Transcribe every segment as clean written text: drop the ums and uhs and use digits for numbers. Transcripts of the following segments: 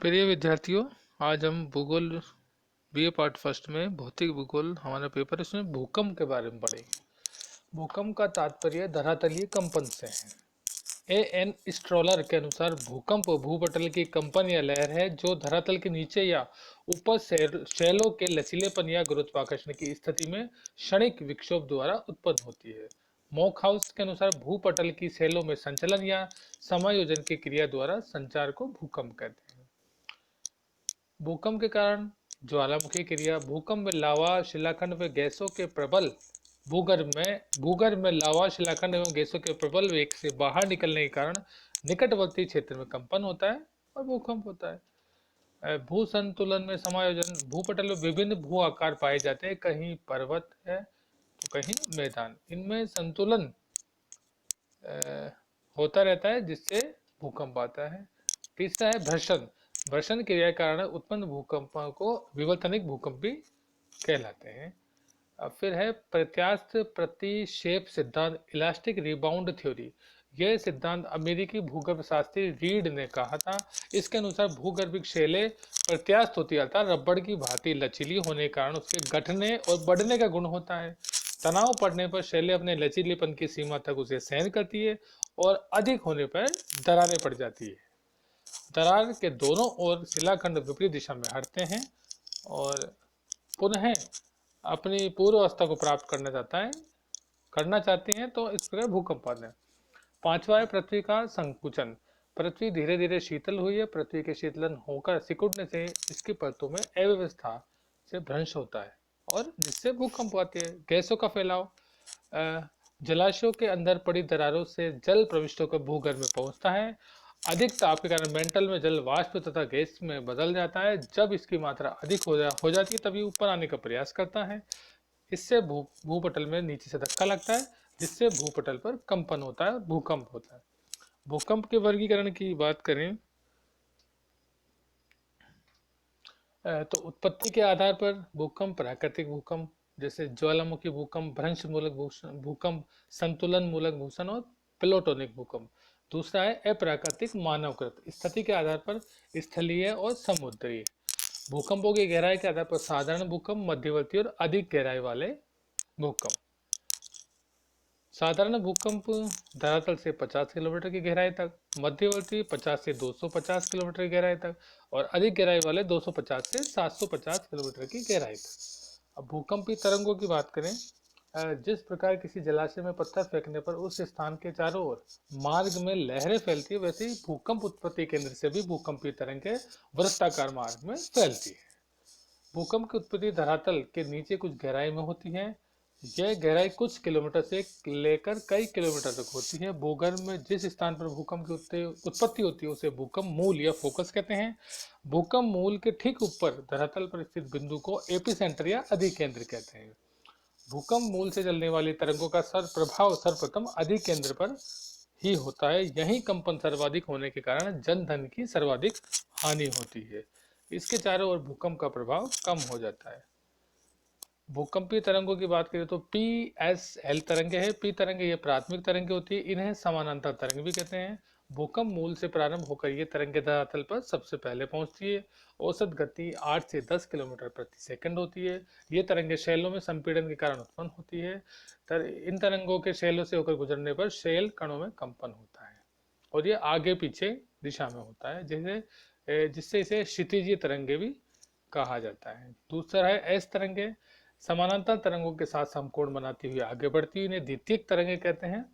प्रिय विद्यार्थियों, आज हम भूगोल बीए पार्ट फर्स्ट में भौतिक भूगोल हमारा पेपर है, उसमें भूकंप के बारे में पढ़ेंगे। भूकंप का तात्पर्य धरातलीय कंपन से है। एन स्ट्रोलर के अनुसार भूकंप भूपटल की कंपन या लहर है जो धरातल के नीचे या ऊपर शैलों के लचीलेपन या गुरुत्वाकर्षण की स्थिति में क्षणिक विक्षोभ द्वारा उत्पन्न होती है। मोकहाउस के अनुसार भूपटल की शैलों में संचलन या समायोजन की क्रिया द्वारा संचार को भूकंप कहते हैं। भूकंप के कारण ज्वालामुखी क्रिया। भूकंप में लावा शिलाखंड व गैसों के प्रबल भूगर्भ में लावा शिलाखंड एवं गैसों के प्रबल वेग से बाहर निकलने के कारण निकटवर्ती क्षेत्र में कंपन होता है और भूकंप होता है। भू संतुलन में समायोजन। भूपटल में विभिन्न भू आकार पाए जाते हैं, कहीं पर्वत है तो कहीं मैदान। इनमें संतुलन होता रहता है जिससे भूकंप आता है। तीसरा है घर्षण। घर्षण क्रिया के कारण उत्पन्न भूकंप को विवर्तनिक भूकंप भी कहलाते हैं। अब फिर है प्रत्यास्थ प्रतिक्षेप सिद्धांत, इलास्टिक रिबाउंड थ्योरी। यह सिद्धांत अमेरिकी भूगर्भ शास्त्री रीड ने कहा था। इसके अनुसार भूगर्भिक शैलें प्रत्यास्थ होती है, अर्थात रबड़ की भांति लचीली होने के कारण उसके घटने और बढ़ने का गुण होता है। तनाव पड़ने पर शैलें अपने लचीलेपन की सीमा तक उसे सहन करती है और अधिक होने पर दरारें पड़ जाती है। दरार के दोनों ओर शिलाखंड विपरीत दिशा में हटते हैं और पुनः अपनी पूर्व अवस्था को प्राप्त करना चाहते हैं तो इस प्रकार भूकंप आते हैं। पांचवा है पृथ्वी का संकुचन। पृथ्वी धीरे धीरे शीतल हुई है। पृथ्वी के शीतलन होकर सिकुड़ने से इसकी परतों में अव्यवस्था से भ्रंश होता है और जिससे भूकंप आते हैं। गैसों का फैलाव। जलाशयों के अंदर पड़ी दरारों से जल प्रविष्ट होकर भूगर्भ में पहुंचता है। अधिक ताप के कारण मेंटल में जल वाष्प तथा गैस में बदल जाता है। जब इसकी मात्रा अधिक हो जाती है तभी ऊपर आने का प्रयास करता है। इससे भूपटल में नीचे से धक्का लगता है जिससे भूपटल पर कंपन होता है, भूकंप होता है। भूकंप के वर्गीकरण की बात करें तो उत्पत्ति के आधार पर भूकंप, प्राकृतिक भूकंप जैसे ज्वालामुखी भूकंप, भ्रंश मूलक भूकंप, संतुलन मूलक भूषण और प्लेटोनिक भूकंप। दूसरा है अप्राकृतिक मानवकृत। स्थिति के आधार पर स्थलीय और समुद्री। भूकंपों की गहराई के आधार पर साधारण भूकंप, मध्यवर्ती और अधिक गहराई वाले भूकंप। साधारण भूकंप धरातल से 50 किलोमीटर की गहराई तक, मध्यवर्ती 50 से 250 किलोमीटर की गहराई तक और अधिक गहराई वाले 250 से 750 किलोमीटर की गहराई तक। अब भूकंपी तरंगों की बात करें, जिस प्रकार किसी जलाशय में पत्थर फेंकने पर उस स्थान के चारों ओर मार्ग में लहरें फैलती है, वैसे ही भूकंप उत्पत्ति केंद्र से भी भूकंपी तरंगें वृत्ताकार मार्ग में फैलती है। भूकंप की उत्पत्ति धरातल के नीचे कुछ गहराई में होती है। यह गहराई कुछ किलोमीटर से लेकर कई किलोमीटर तक होती है। भूगर्भ में जिस स्थान पर भूकंप की उत्पत्ति होती है उसे भूकंप मूल या फोकस कहते हैं। भूकंप मूल के ठीक ऊपर धरातल पर स्थित बिंदु को एपिसेंटर या अधिकेंद्र कहते हैं। भूकंप मूल से चलने वाली तरंगों का प्रभाव सर्वप्रथम अधिकेंद्र पर ही होता है। यही कंपन सर्वाधिक होने के कारण जन धन की सर्वाधिक हानि होती है। इसके चारों ओर भूकंप का प्रभाव कम हो जाता है। भूकंपीय तरंगों की बात करें तो PSL तरंगे है। पी तरंगे ये प्राथमिक तरंगे होती है, इन्हें समानांतर तरंग भी कहते हैं। भूकंप मूल से प्रारंभ होकर ये तरंगे धरातल पर सबसे पहले पहुंचती है। औसत गति 8 से 10 किलोमीटर प्रति सेकंड होती है। ये तरंगे शैलों में संपीड़न के कारण उत्पन्न होती है। इन तरंगों के शैलों से होकर गुजरने पर शैल कणों में कंपन होता है और ये आगे पीछे दिशा में होता है, जिससे इसे क्षितिजीय तरंगे भी कहा जाता है। दूसरा है एस तरंगे। समानांतर तरंगों के साथ समकोण बनाती हुई आगे बढ़ती हुई इन्हें द्वितीयक तरंगे कहते हैं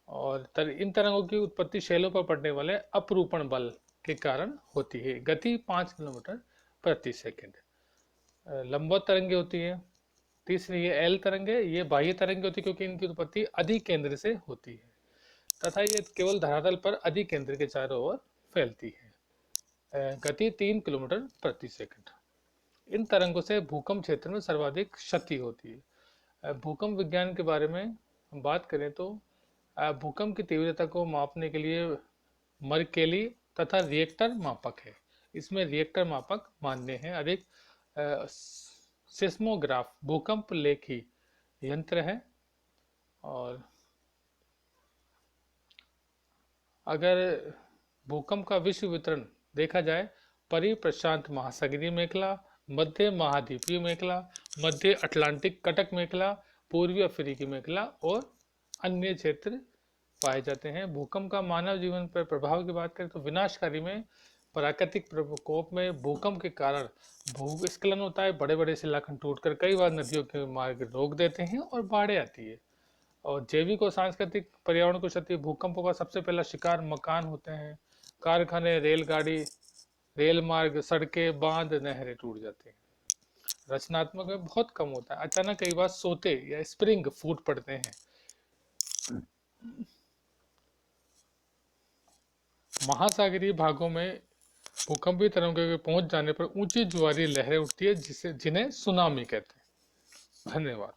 और इन तरंगों की उत्पत्ति शैलों पर पड़ने वाले अपरूपण बल के कारण होती है। गति 5 किलोमीटर प्रति सेकंड। लंबवत तरंगे होती है। तीसरी ये एल तरंगे, ये बाह्य तरंगे होती है क्योंकि इनकी उत्पत्ति अधिक केंद्र से होती है तथा ये केवल धरातल पर अधिक केंद्र के चारों ओर फैलती है। गति 3 किलोमीटर प्रति सेकंड। इन तरंगों से भूकंप क्षेत्र में सर्वाधिक क्षति होती है। भूकंप विज्ञान के बारे में हम बात करें तो भूकंप की तीव्रता को मापने के लिए मरकेली तथा रिएक्टर मापक है। इसमें रिएक्टर मापक मान्य है। अधिक सिस्मोग्राफ भूकंप लेखी यंत्र है और अगर भूकंप का विश्व वितरण देखा जाए परिप्रशांत महासागरीय मेखला, मध्य महाद्वीपीय मेखला, मध्य अटलांटिक कटक मेखला, पूर्वी अफ्रीकी मेखला और अन्य क्षेत्र पाए जाते हैं। भूकंप का मानव जीवन पर प्रभाव की बात करें तो विनाशकारी में प्राकृतिक प्रकोप में भूकंप के कारण भूस्खलन होता है, बड़े बड़े शिलाखंड टूटकर कई बार नदियों के मार्ग रोक देते हैं और बाढ़ें आती है। और जैविक और सांस्कृतिक पर्यावरण को क्षति, भूकंपों का सबसे पहला शिकार मकान होते हैं, कारखाने, रेलगाड़ी, रेल मार्ग, सड़कें, बांध, नहरें टूट जाती हैं। रचनात्मक में बहुत कम होता है, अचानक कई बार सोते या स्प्रिंग फूट पड़ते हैं। महासागरीय भागों में भूकंपीय तरंगों के पहुंच जाने पर ऊंची ज्वारीय लहरें उठती है जिन्हें सुनामी कहते हैं। धन्यवाद।